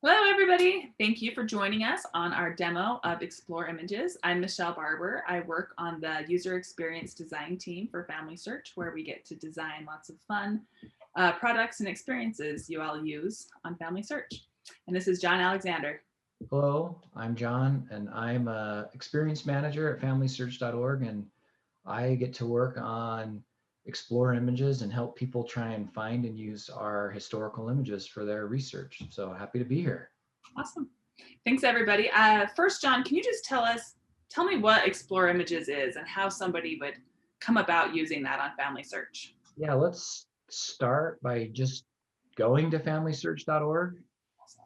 Hello, everybody. Thank you for joining us on our demo of Explore Images. I'm Michelle Barber. I work on the user experience design team for FamilySearch, where we get to design lots of fun products and experiences you all use on FamilySearch. And this is John Alexander. Hello, I'm John, and I'm a experience manager at FamilySearch.org, and I get to work on Explore Images and help people try and find and use our historical images for their research. So happy to be here. Awesome. Thanks, everybody. First, John, can you just tell me what Explore Images is and how somebody would come about using that on FamilySearch? Yeah, let's start by just going to FamilySearch.org. Awesome.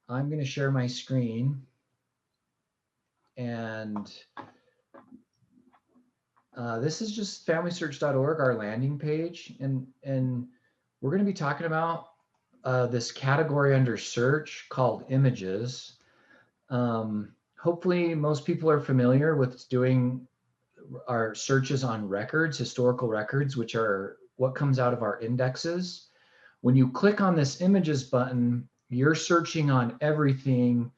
I'm going to share my screen, and this is just FamilySearch.org, our landing page, and we're going to be talking about this category under search called images. Hopefully most people are familiar with doing our searches on records, historical records, which are what comes out of our indexes. When you click on this images button, you're searching on everything,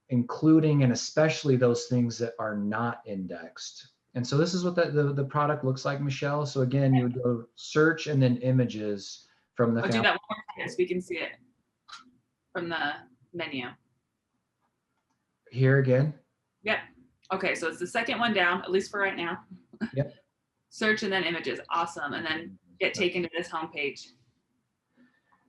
including and especially those things that are not indexed. And so this is what the product looks like, Michelle. So again, you would go search and then images from the I'll do family. that one more time so we can see it from the menu. Here again. Yep. Okay, so it's the second one down, at least for right now. Yep. Search and then images. Awesome. And then get taken to this homepage.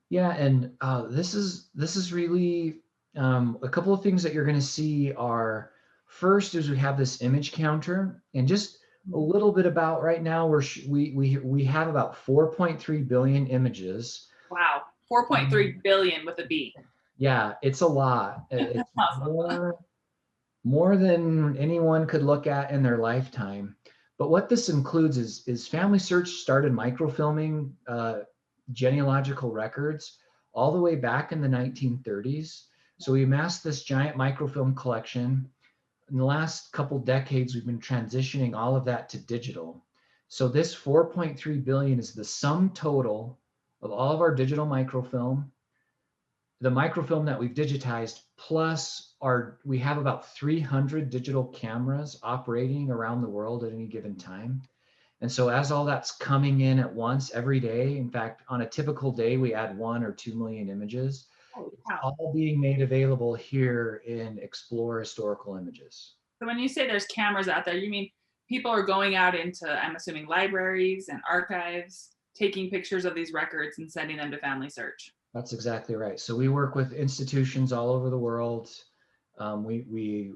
Yeah, and this is really a couple of things that you're going to see are first is we have this image counter, and just a little bit about right now we have about 4.3 billion images. Wow. 4.3 billion with a B. Yeah, it's a lot. It's Awesome. more than anyone could look at in their lifetime. But what this includes is FamilySearch started microfilming genealogical records all the way back in the 1930s. So we amassed this giant microfilm collection. In the last couple decades, we've been transitioning all of that to digital. So this 4.3 billion is the sum total of all of our digital microfilm, the microfilm that we've digitized, plus we have about 300 digital cameras operating around the world at any given time. And so as all that's coming in at once every day, in fact, on a typical day, we add 1 or 2 million images. Holy It's cow. all being made available here in Explore Historical Images. So when you say there's cameras out there, you mean people are going out into, I'm assuming, libraries and archives, taking pictures of these records and sending them to FamilySearch. That's exactly right. So we work with institutions all over the world. We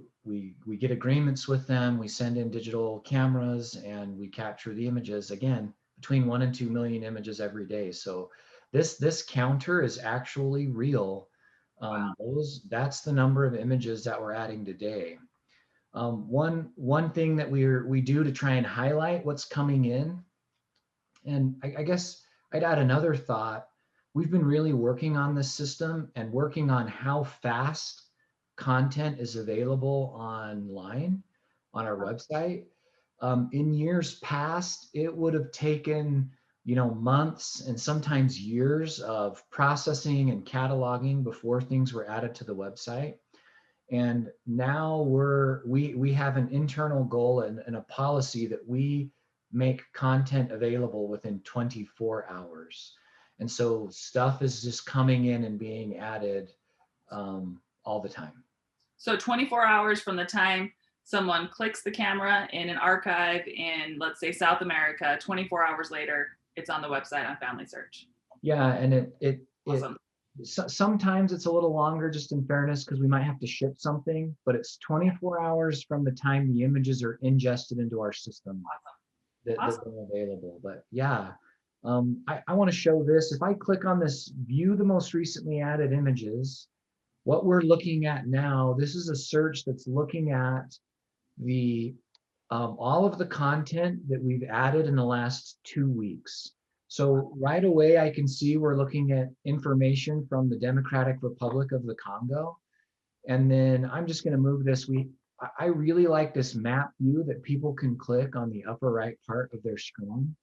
get agreements with them. We send in digital cameras and we capture the images, again, between 1 and 2 million images every day. So this counter is actually real. Wow. That's the number of images that we're adding today. One thing that we do to try and highlight what's coming in, and I guess I'd add another thought. We've been really working on this system and working on how fast content is available online on our website. In years past, it would have taken months and sometimes years of processing and cataloging before things were added to the website. And now we have an internal goal and a policy that we make content available within 24 hours. And so stuff is just coming in and being added all the time. So 24 hours from the time someone clicks the camera in an archive in, let's say, South America, 24 hours later, it's on the website on FamilySearch. Yeah, and Awesome. sometimes it's a little longer, just in fairness, because we might have to ship something, but it's 24 hours from the time the images are ingested into our system that Awesome. they're available. But yeah, I want to show this. If I click on this, view the most recently added images, what we're looking at now, this is a search that's looking at the all of the content that we've added in the last 2 weeks. So right away, I can see we're looking at information from the Democratic Republic of the Congo. And then I'm just going to move this. I really like this map view that people can click on the upper right part of their screen.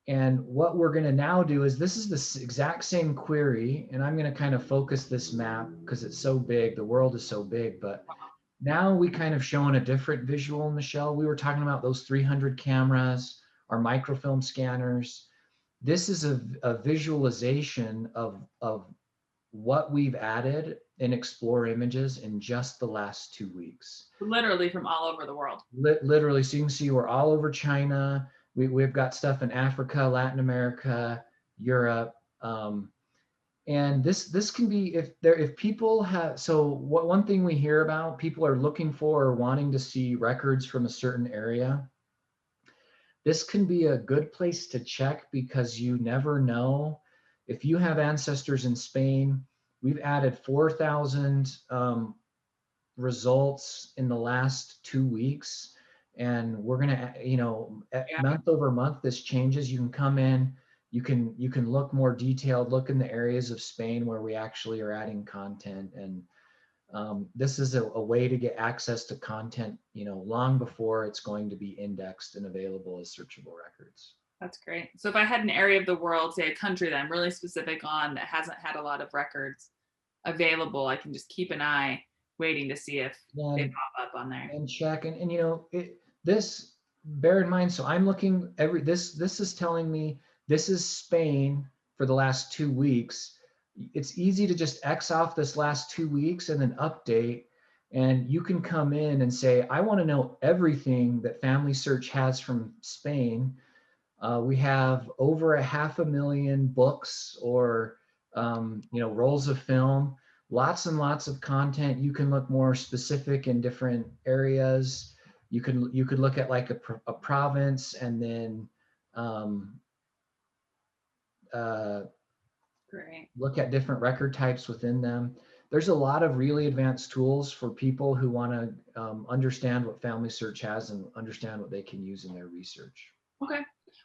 And what we're going to now do is, this is the exact same query, and I'm going to kind of focus this map because it's so big, the world is so big, but now we kind of showing a different visual, Michelle. We were talking about those 300 cameras, our microfilm scanners. This is a visualization of what we've added in Explore Images in just the last 2 weeks. Literally from all over the world. Literally, so you can see we're all over China. We've got stuff in Africa, Latin America, Europe. And this can be, if people have, so what, one thing we hear about, people are looking for or wanting to see records from a certain area. This can be a good place to check, because you never know. If you have ancestors in Spain, we've added 4,000 results in the last 2 weeks. And we're gonna, Yeah, month over month, this changes. You can come in, you can look more detailed, look in the areas of Spain where we actually are adding content. And this is a way to get access to content, long before it's going to be indexed and available as searchable records. that's great. So if I had an area of the world, say a country that I'm really specific on that hasn't had a lot of records available, I can just keep an eye waiting to see if they And pop up on there. and check, and this, bear in mind, so I'm looking this is telling me this is Spain for the last 2 weeks. It's easy to just X off this last 2 weeks and then update, and you can come in and say, I want to know everything that FamilySearch has from Spain. We have over 500,000 books, or rolls of film, lots and lots of content. You can look more specific in different areas. You could look at like a province, and then um, uh, Great. look at different record types within them. There's a lot of really advanced tools for people who want to understand what FamilySearch has and understand what they can use in their research. Okay.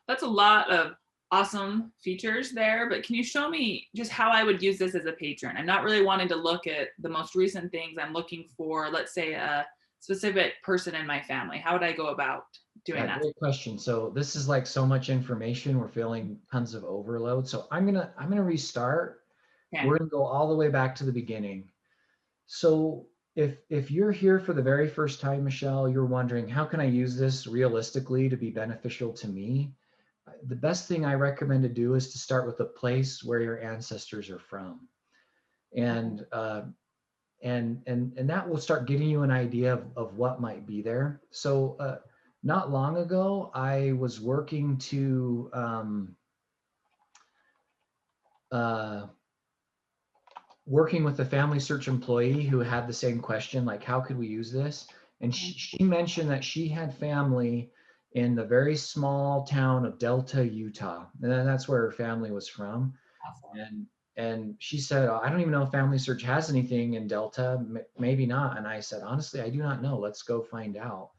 That's a lot of awesome features there, but can you show me just how I would use this as a patron? I'm not really wanting to look at the most recent things. I'm looking for, let's say, a specific person in my family. How would I go about doing Yeah, that? great question. So this is like so much information. We're feeling tons of overload. So I'm gonna restart. Okay. We're gonna go all the way back to the beginning. So if you're here for the very first time, Michelle, you're wondering, how can I use this realistically to be beneficial to me? The best thing I recommend to do is to start with a place where your ancestors are from, and and that will start giving you an idea of what might be there. So not long ago, I was working to uh, working with a FamilySearch employee who had the same question, like, how could we use this? And she mentioned that she had family in the very small town of Delta, Utah. And then that's where her family was from. Awesome. And she said, I don't even know if FamilySearch has anything in Delta, maybe not. And I said, honestly, I do not know. Let's go find out.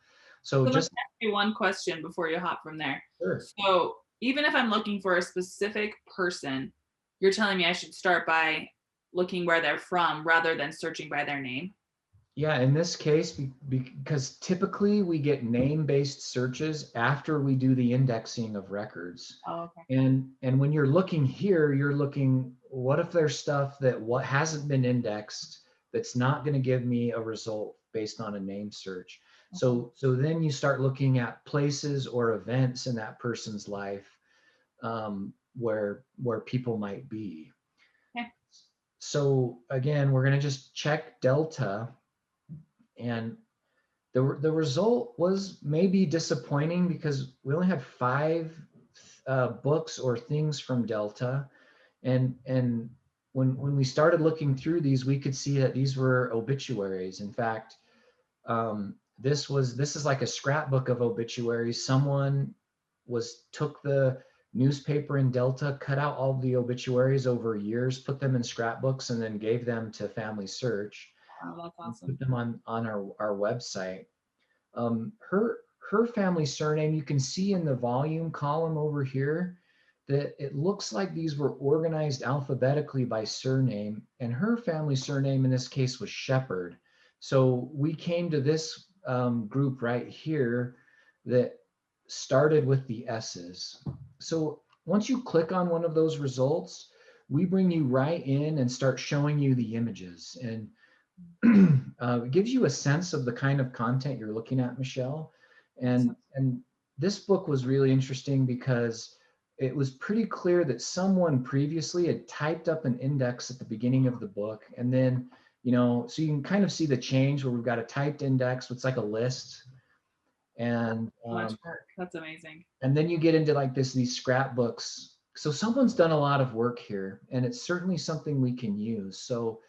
So So let me just ask you one question before you hop from there. sure. So even if I'm looking for a specific person, you're telling me I should start by looking where they're from rather than searching by their name? Yeah, in this case, because typically we get name-based searches after we do the indexing of records. Oh, okay. And when you're looking here, you're looking, what if there's stuff that what hasn't been indexed that's not going to give me a result based on a name search. Okay. So then you start looking at places or events in that person's life where people might be. Okay. So again, we're going to just check Delta, and the result was maybe disappointing because we only had 5 books or things from Delta. And when we started looking through these, we could see that these were obituaries. In fact, this is like a scrapbook of obituaries. Someone took the newspaper in Delta, cut out all the obituaries over years, put them in scrapbooks, and then gave them to FamilySearch Oh, that's and awesome. put them on our website. Her family surname, you can see in the volume column over here that it looks like these were organized alphabetically by surname, and her family surname in this case was Shepherd. So we came to this group right here that started with the S's. So once you click on one of those results, we bring you right in and start showing you the images. And it gives you a sense of the kind of content you're looking at, Michelle. And this book was really interesting because it was pretty clear that someone previously had typed up an index at the beginning of the book. And then, so you can kind of see the change where we've got a typed index, it's like a list. And Much work. That's amazing. and then you get into like these scrapbooks. So someone's done a lot of work here, and it's certainly something we can use. So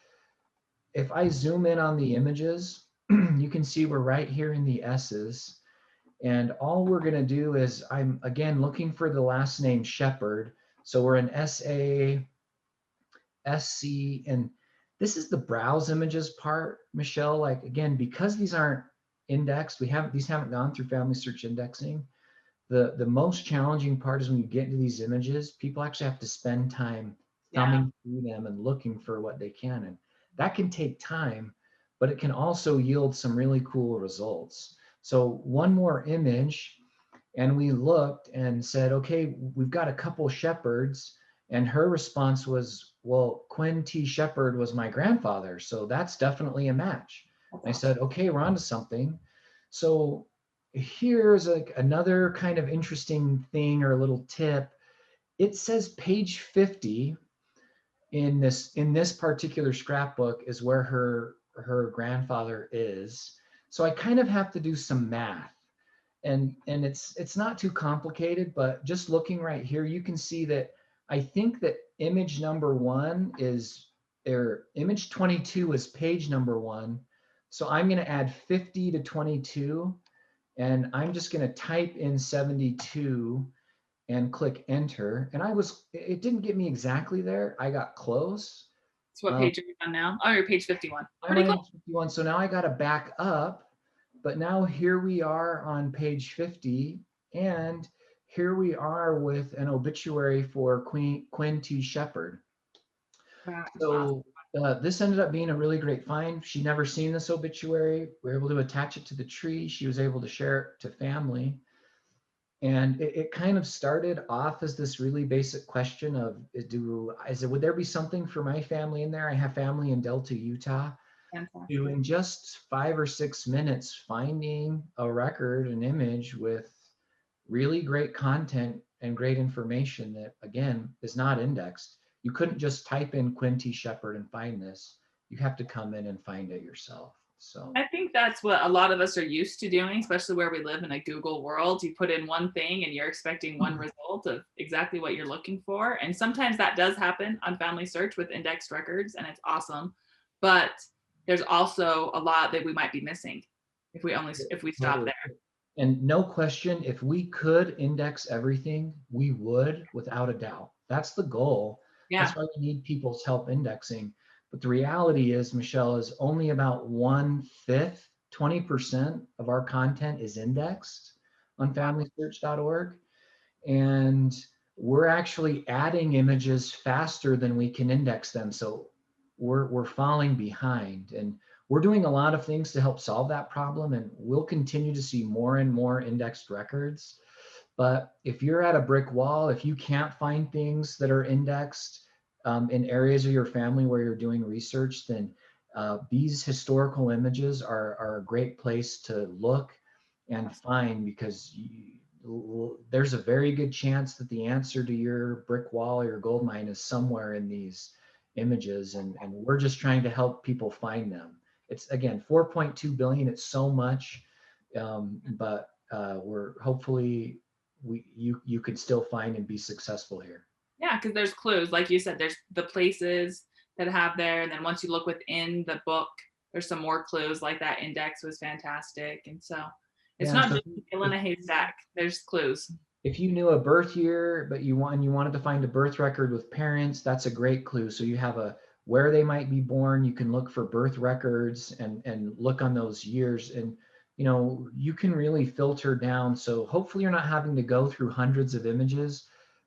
if I zoom in on the images, you can see we're right here in the S's. And all we're going to do is I'm again looking for the last name Shepherd. So we're in SA, SC, and this is the browse images part, Michelle. Like again, because these aren't indexed, these haven't gone through FamilySearch indexing. The most challenging part is when you get into these images, people actually have to spend time thumbing through them and looking for what they can. And that can take time, but it can also yield some really cool results. So one more image, and we looked and said, okay, we've got a couple shepherds. And her response was, well, Quinn T. Shepherd was my grandfather. So that's definitely a match. I said, okay, we're onto something. So here's another kind of interesting thing or a little tip. It says page 50 in this particular scrapbook is where her grandfather is. So I kind of have to do some math. And it's not too complicated, but just looking right here, you can see that I think that image number 1 is, or image 22 is page number 1. So I'm going to add 50 to 22, and I'm just going to type in 72 and click enter. And it didn't get me exactly there. I got close. So what page are you on now? Oh, you're page 51. I'm on 51. So now I got to back up, but now here we are on page 50, and here we are with an obituary for Quinn T. Shepherd. So this ended up being a really great find. She'd never seen this obituary. We were able to attach it to the tree. She was able to share it to family. And it kind of started off as this really basic question of, would there be something for my family in there? I have family in Delta, Utah. To in just 5 or 6 minutes, finding a record, an image with really great content and great information that, again, is not indexed. You couldn't just type in Quinn T. Shepherd and find this. You have to come in and find it yourself. So I think that's what a lot of us are used to doing, especially where we live in a Google world. You put in one thing and you're expecting one result of exactly what you're looking for. And sometimes that does happen on FamilySearch with indexed records, and it's awesome. But there's also a lot that we might be missing if we stop there. And no question, if we could index everything, we would, without a doubt. That's the goal. Yeah. That's why we need people's help indexing. But the reality is, Michelle, is only about 1/5, 20% of our content is indexed on FamilySearch.org. And we're actually adding images faster than we can index them. So we're falling behind. And we're doing a lot of things to help solve that problem. And we'll continue to see more and more indexed records. But if you're at a brick wall, if you can't find things that are indexed, in areas of your family where you're doing research, then these historical images are a great place to look and find, because there's a very good chance that the answer to your brick wall or your gold mine is somewhere in these images, and we're just trying to help people find them. It's, again, 4.2 billion. It's so much, but we're hopefully you could still find and be successful here. Yeah, because there's clues. Like you said, there's the places that have there. And then once you look within the book, there's some more clues, like that index was fantastic. And so it's not just in a haystack. There's clues. If you knew a birth year, but you wanted to find a birth record with parents, that's a great clue. So you have where they might be born. You can look for birth records and look on those years. And you can really filter down. So hopefully you're not having to go through hundreds of images,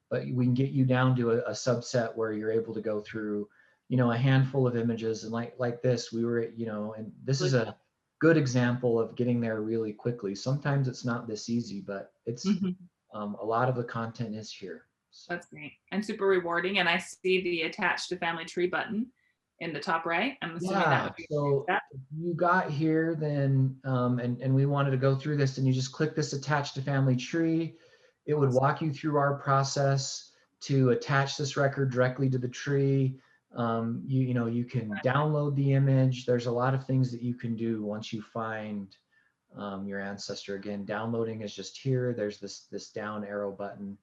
but we can get you down to a subset where you're able to go through, a handful of images. And like this, we were, and this is a good example of getting there really quickly. Sometimes it's not this easy, but it's a lot of the content is here. That's great and super rewarding. And I see the attach to family tree button in the top right. I'm assuming that Yeah, would be a so step. if you got here, then and we wanted to go through this, and you just click this attach to family tree. It would Awesome. walk you through our process to attach this record directly to the tree. You know, you can download the image. There's a lot of things that you can do once you find your ancestor. Again, downloading is just here. There's this down arrow button.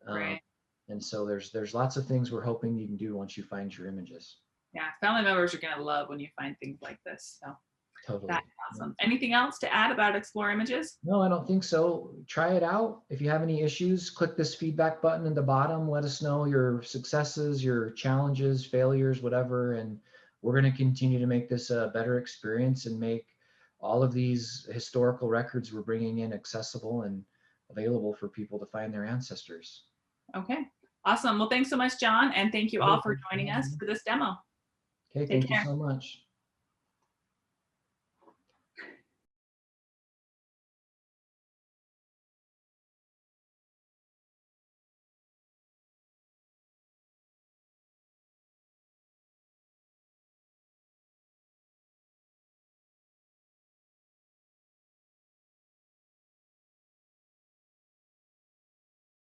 Um, Great. and so there's lots of things we're hoping you can do once you find your images. Yeah, family members are going to love when you find things like this. So Totally. that's Yeah. awesome. Anything else to add about Explore Images? No, I don't think so. Try it out. If you have any issues, click this feedback button in the bottom. Let us know your successes, your challenges, failures, whatever. And we're going to continue to make this a better experience and make all of these historical records we're bringing in accessible and available for people to find their ancestors. Okay, awesome. Well, thanks so much, John. And thank you Hey, all for thanks for joining having us me. for this demo. Okay, Take thank you care. so much.